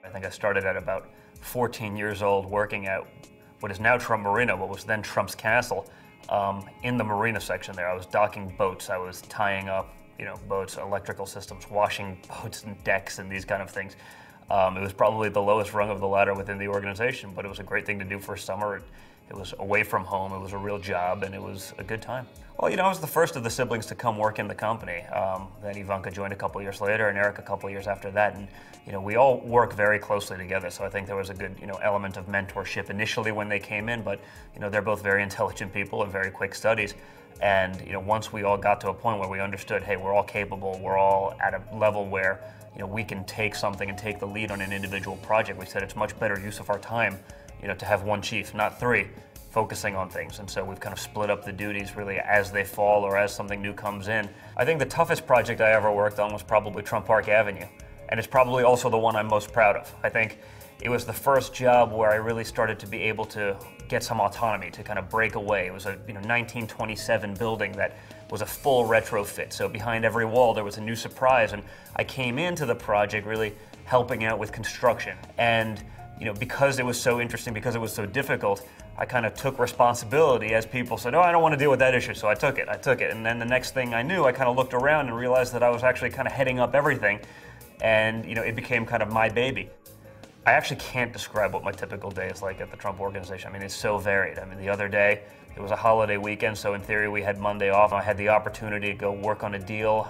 I think I started at about 14 years old working at what is now Trump Marina, what was then Trump's Castle, in the marina section there. I was docking boats, I was tying up boats, electrical systems, washing boats and decks and these kind of things. It was probably the lowest rung of the ladder within the organization, but it was a great thing to do for a summer. It was away from home, it was a real job, and it was a good time. Well, I was the first of the siblings to come work in the company. Then Ivanka joined a couple years later, and Eric a couple years after that. And we all work very closely together, so I think there was a good element of mentorship initially when they came in, but they're both very intelligent people and very quick studies. And once we all got to a point where we understood, hey, we're all capable, we're all at a level where we can take something and take the lead on an individual project, we said it's much better use of our time to have one chief, not three, focusing on things. And so we've kind of split up the duties really as they fall or as something new comes in. I think the toughest project I ever worked on was probably Trump Park Avenue. And it's probably also the one I'm most proud of. I think it was the first job where I really started to be able to get some autonomy, to kind of break away. It was a 1927 building that was a full retrofit. So behind every wall there was a new surprise. And I came into the project really helping out with construction. And because it was so interesting, because it was so difficult, I kind of took responsibility as people said, oh, I don't want to deal with that issue, so I took it. And then the next thing I knew, I kind of looked around and realized that I was actually kind of heading up everything, and it became kind of my baby. I actually can't describe what my typical day is like at the Trump organization. I mean, it's so varied. I mean, the other day, it was a holiday weekend, so in theory we had Monday off. I had the opportunity to go work on a deal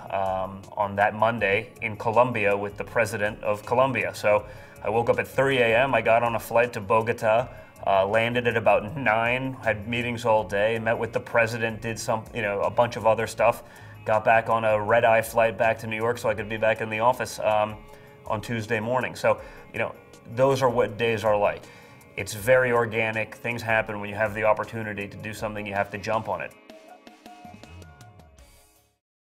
on that Monday in Colombia with the president of Colombia. So I woke up at 3 a.m., I got on a flight to Bogota, landed at about 9, had meetings all day, met with the president, did a bunch of other stuff, got back on a red-eye flight back to New York so I could be back in the office on Tuesday morning. So, those are what days are like. It's very organic, things happen when you have the opportunity to do something, you have to jump on it.